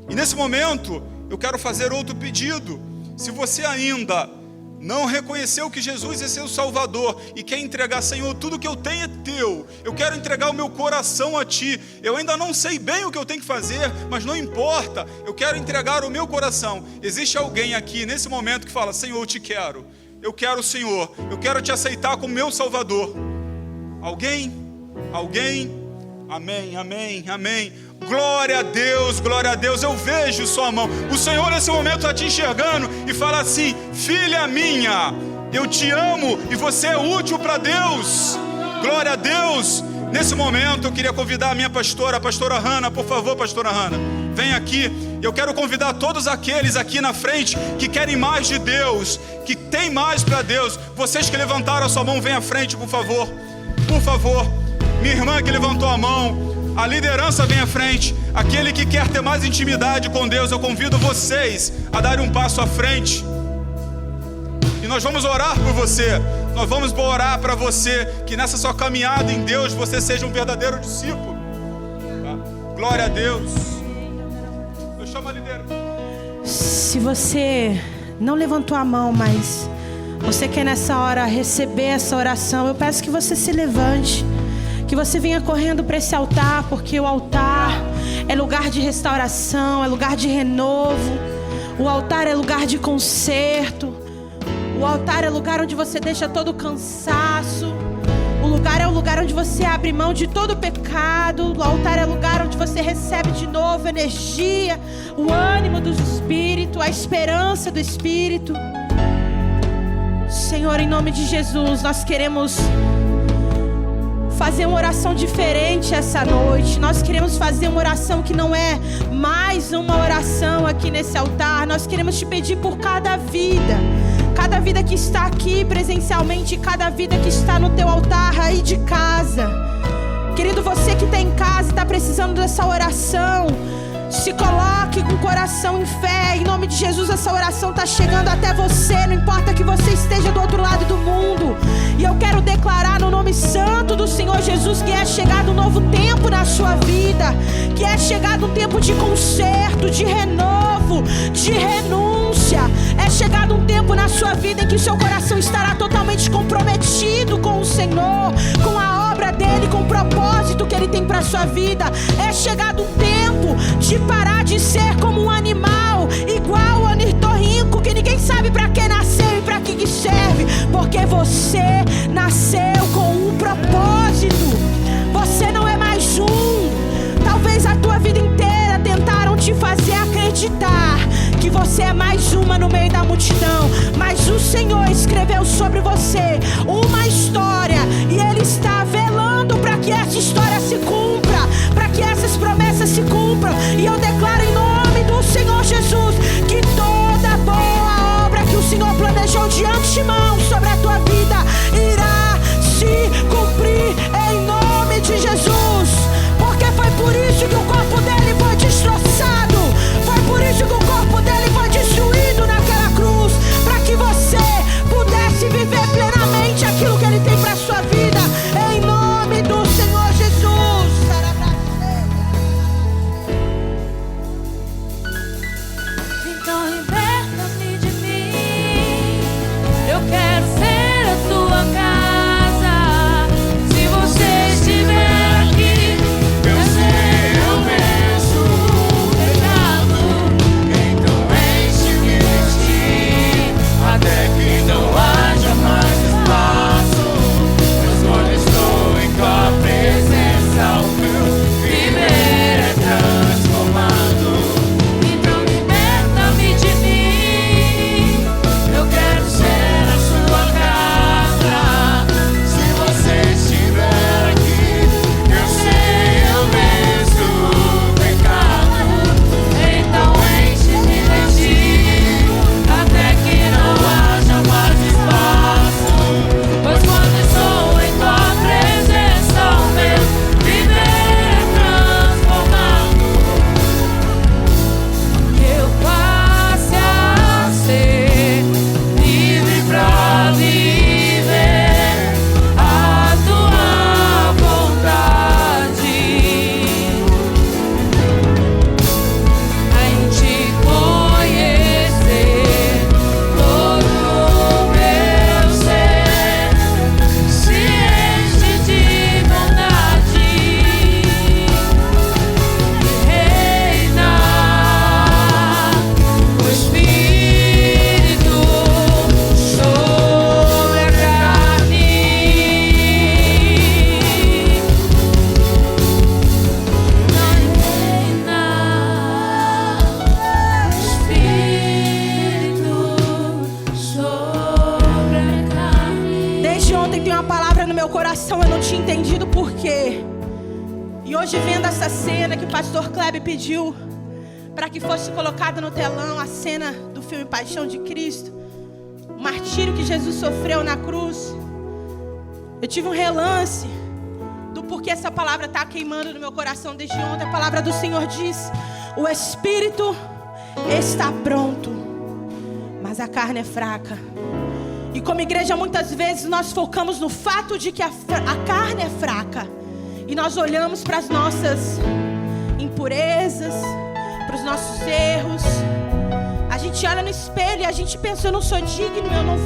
E nesse momento, eu quero fazer outro pedido. Se você ainda não reconheceu que Jesus é seu Salvador e quer entregar, Senhor, tudo que eu tenho é teu, eu quero entregar o meu coração a ti, eu ainda não sei bem o que eu tenho que fazer, mas não importa, eu quero entregar o meu coração. Existe alguém aqui nesse momento que fala, Senhor, eu te quero, eu quero o Senhor, eu quero te aceitar como meu Salvador? Alguém? Alguém? Amém, amém, amém. Glória a Deus, eu vejo sua mão. O Senhor nesse momento está te enxergando e fala assim, filha minha, eu te amo e você é útil para Deus. Glória a Deus. Nesse momento eu queria convidar a minha pastora, a pastora Hannah, por favor, pastora Hannah, vem aqui. Eu quero convidar todos aqueles aqui na frente que querem mais de Deus, que tem mais para Deus. Vocês que levantaram a sua mão, vem à frente, por favor. Por favor, minha irmã que levantou a mão, a liderança vem à frente. Aquele que quer ter mais intimidade com Deus, eu convido vocês a darem um passo à frente. E nós vamos orar por você. Nós vamos orar para você, que nessa sua caminhada em Deus, você seja um verdadeiro discípulo. Tá? Glória a Deus. Eu chamo a liderança. Se você não levantou a mão, mas você quer nessa hora receber essa oração, eu peço que você se levante, que você venha correndo para esse altar, porque o altar é lugar de restauração, é lugar de renovo. O altar é lugar de conserto. O altar é lugar onde você deixa todo o cansaço. O lugar é o lugar onde você abre mão de todo o pecado. O altar é o lugar onde você recebe de novo energia, o ânimo do Espírito, a esperança do Espírito. Senhor, em nome de Jesus, nós queremos fazer uma oração diferente essa noite. Nós queremos fazer uma oração que não é mais uma oração aqui nesse altar. Nós queremos te pedir por cada vida que está aqui presencialmente, cada vida que está no teu altar aí de casa. Querido, você que está em casa e está precisando dessa oração, se coloque com o coração em fé. Em nome de Jesus, essa oração está chegando até você. Não importa que você esteja do outro lado do mundo. E eu quero declarar no nome santo do Senhor Jesus que é chegado um novo tempo na sua vida, que é chegado um tempo de conserto, de renovo, de renúncia. É chegado um tempo na sua vida em que seu coração estará totalmente comprometido com o Senhor, com a obra dele, com o propósito que ele tem para a sua vida. É chegado um tempo de parar de ser como um animal, igual o ornitorrinco, que ninguém sabe para que nasceu e para que serve, porque você nasceu com um propósito. Você não é mais um. Talvez a tua vida inteira tentaram te fazer acreditar que você é mais uma no meio da multidão, mas o Senhor escreveu sobre você uma história e Ele está velando para que essa história se cumpra, para que essas promessas se cumpram. E eu declaro em nome do Senhor Jesus que que Ele tem para a sua vida, em nome do Senhor Jesus. Então liberta-me de mim. Eu quero ser a tua casa. Se você estiver aqui, eu sei, eu venço o pecado. Então enche-me de ti, até que não haja mais espaço. Mas quando estou em tua presença, o meu viver é transformado. Então liberta-me de mim. Eu quero ser a sua casa. Se você estiver aqui, eu sei, eu venço o pecado. Então enche-me de ti, até que não haja mais espaço. Pois quando estou em tua presença, o meu viver é transformado. Que eu passe a ser livre pra viver a tua vontade, em te conhecer todo o meu ser, se enche de bondade e reina o Espírito sobre a carne. Espírito sobre a carne. Desde ontem tem uma palavra no meu coração, eu não tinha entendido por quê. E hoje, vendo essa cena que o pastor Kleber pediu para que fosse colocada no telão, a cena do filme Paixão de Cristo, o martírio que Jesus sofreu na cruz, eu tive um relance do porquê essa palavra está queimando no meu coração desde ontem. A palavra do Senhor diz: o Espírito está pronto, mas a carne é fraca. E como igreja, muitas vezes nós focamos no fato de que a carne é fraca. E nós olhamos para as nossas impurezas, para os nossos erros. A gente olha no espelho e a gente pensa: eu não sou digno, eu não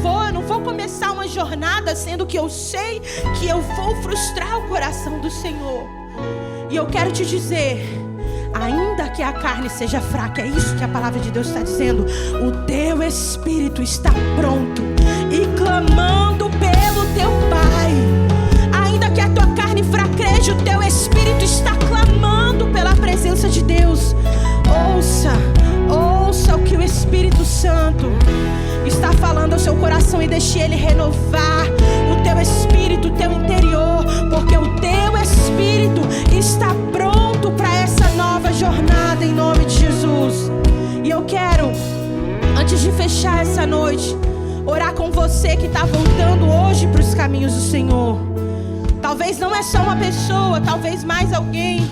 vou começar uma jornada sendo que eu sei que eu vou frustrar o coração do Senhor. E eu quero te dizer, ainda que a carne seja fraca, é isso que a palavra de Deus está dizendo, o teu espírito está pronto e clamando pelo teu Pai. Ainda que a tua carne fraqueje, o teu espírito está clamando pela presença de Deus. Ouça o que o Espírito Santo está falando ao seu coração e deixe Ele renovar o teu espírito, o teu interior, porque o teu espírito está pronto para essa nova jornada em nome de Jesus. E eu quero, antes de fechar essa noite, orar com você que está voltando hoje para os caminhos do Senhor. Talvez não é só uma pessoa, talvez mais alguém,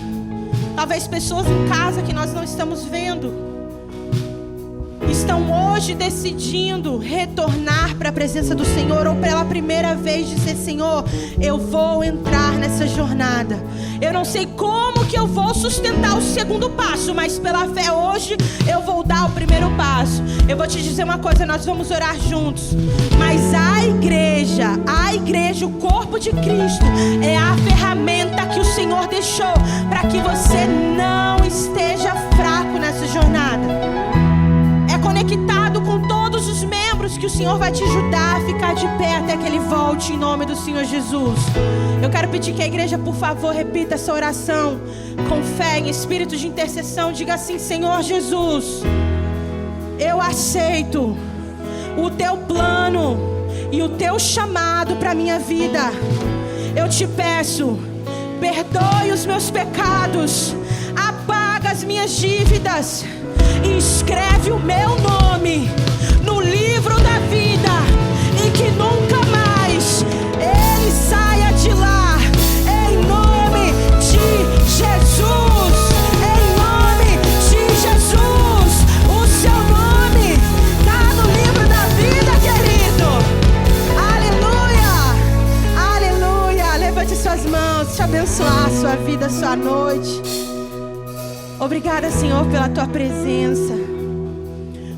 talvez pessoas em casa que nós não estamos vendo, estão hoje decidindo retornar para a presença do Senhor, ou pela primeira vez dizer: Senhor, eu vou entrar nessa jornada. Eu não sei como que eu vou sustentar o segundo passo, mas pela fé hoje eu vou dar o primeiro passo. Eu vou te dizer uma coisa, nós vamos orar juntos, mas a igreja, o corpo de Cristo, é a ferramenta que o Senhor deixou para que você não esteja fraco nessa jornada. É conectado com todos os membros que o Senhor vai te ajudar a ficar de pé até que Ele volte, em nome do Senhor Jesus. Eu quero pedir que a igreja, por favor, repita essa oração com fé, em espírito de intercessão. Diga assim: Senhor Jesus, eu aceito o teu plano e o teu chamado para a minha vida. Eu te peço, perdoe os meus pecados, apaga as minhas dívidas e escreve o meu nome no livro da vida, e que nunca mais ele saia de lá, em nome de Jesus, em nome de Jesus. O seu nome está no livro da vida, querido. Aleluia. te abençoar, a sua vida, a sua noite. Obrigada, Senhor, pela tua presença.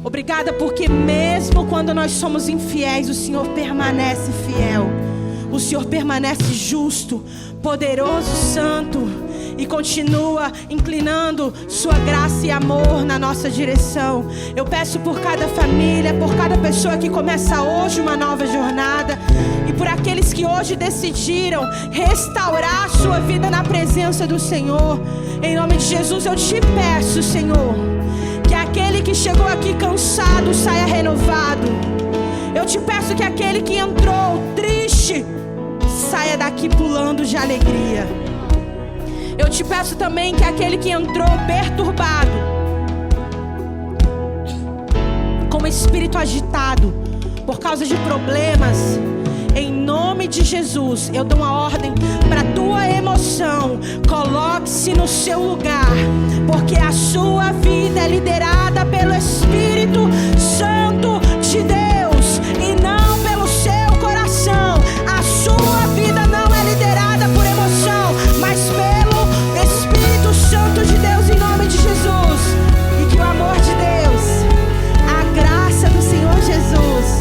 Obrigada porque mesmo quando nós somos infiéis, o Senhor permanece fiel. O Senhor permanece justo, poderoso, santo, e continua inclinando sua graça e amor na nossa direção. Eu peço por cada família, por cada pessoa que começa hoje uma nova jornada, e por aqueles que hoje decidiram restaurar a sua vida na presença do Senhor. Em nome de Jesus eu te peço, Senhor, que aquele que chegou aqui cansado saia renovado. Eu te peço que aquele que entrou triste saia daqui pulando de alegria. Eu te peço também que aquele que entrou perturbado, com o espírito agitado por causa de problemas, em nome de Jesus, eu dou uma ordem para a tua emoção. Coloque-se no seu lugar, porque a sua vida é liderada pelo Espírito Santo de Deus e não pelo seu coração. A sua vida não é liderada por emoção, mas pelo Espírito Santo de Deus, em nome de Jesus. E que o amor de Deus, a graça do Senhor Jesus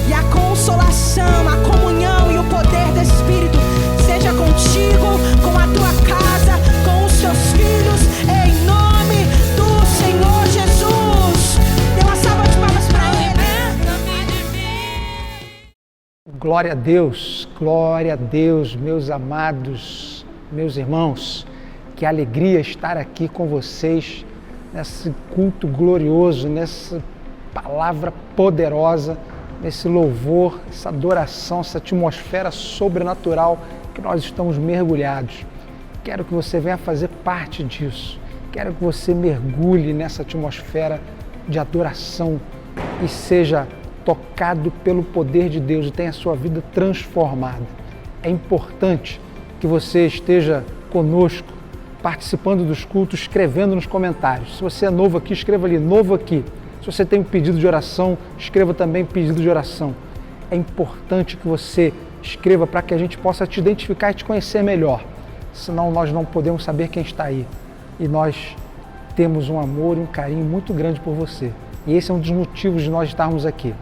e a consolação, a comunhão e o poder do Espírito seja contigo, com a tua casa, com os teus filhos, em nome do Senhor Jesus. Dê uma salva de palmas para Ele. Glória a Deus, meus amados, meus irmãos. Que alegria estar aqui com vocês nesse culto glorioso, nessa palavra poderosa, nesse louvor, essa adoração, essa atmosfera sobrenatural que nós estamos mergulhados. Quero que você venha fazer parte disso. Quero que você mergulhe nessa atmosfera de adoração e seja tocado pelo poder de Deus e tenha a sua vida transformada. É importante que você esteja conosco, participando dos cultos, escrevendo nos comentários. Se você é novo aqui, escreva ali, novo aqui. Se você tem um pedido de oração, escreva também pedido de oração. É importante que você escreva para que a gente possa te identificar e te conhecer melhor. Senão nós não podemos saber quem está aí. E nós temos um amor e um carinho muito grande por você. E esse é um dos motivos de nós estarmos aqui,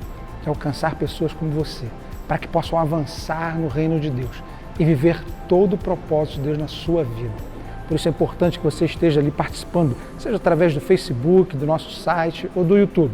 de alcançar pessoas como você, para que possam avançar no reino de Deus e viver todo o propósito de Deus na sua vida. Por isso é importante que você esteja ali participando, seja através do Facebook, do nosso site ou do YouTube.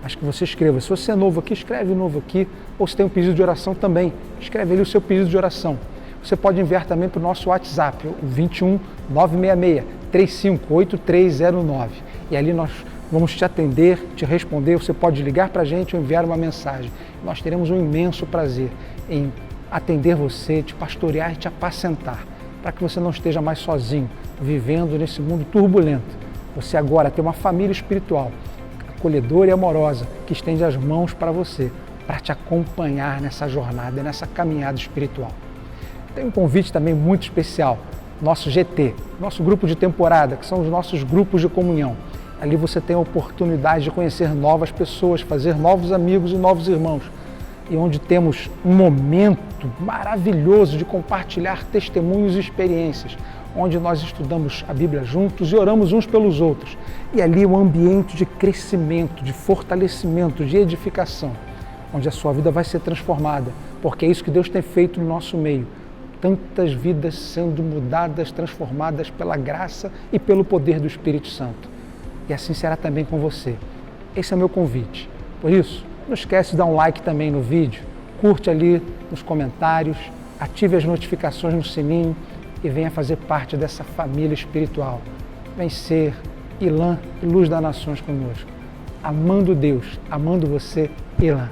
Mas que você escreva. Se você é novo aqui, escreve novo aqui. Ou se tem um pedido de oração também, escreve ali o seu pedido de oração. Você pode enviar também para o nosso WhatsApp, o 21 966 358309. E ali nós vamos te atender, te responder. Você pode ligar para a gente ou enviar uma mensagem. Nós teremos um imenso prazer em atender você, te pastorear e te apacentar, para que você não esteja mais sozinho, vivendo nesse mundo turbulento. Você agora tem uma família espiritual, acolhedora e amorosa, que estende as mãos para você, para te acompanhar nessa jornada, nessa caminhada espiritual. Tem um convite também muito especial, nosso GT, nosso grupo de temporada, que são os nossos grupos de comunhão. Ali você tem a oportunidade de conhecer novas pessoas, fazer novos amigos e novos irmãos, e onde temos um momento maravilhoso de compartilhar testemunhos e experiências, onde nós estudamos a Bíblia juntos e oramos uns pelos outros. E ali um ambiente de crescimento, de fortalecimento, de edificação, onde a sua vida vai ser transformada, porque é isso que Deus tem feito no nosso meio. Tantas vidas sendo mudadas, transformadas pela graça e pelo poder do Espírito Santo. E assim será também com você. Esse é o meu convite. Por isso, não esquece de dar um like também no vídeo, curte ali nos comentários, ative as notificações no sininho e venha fazer parte dessa família espiritual. Vem ser Ilan e Luz das Nações conosco. Amando Deus, amando você, Ilan.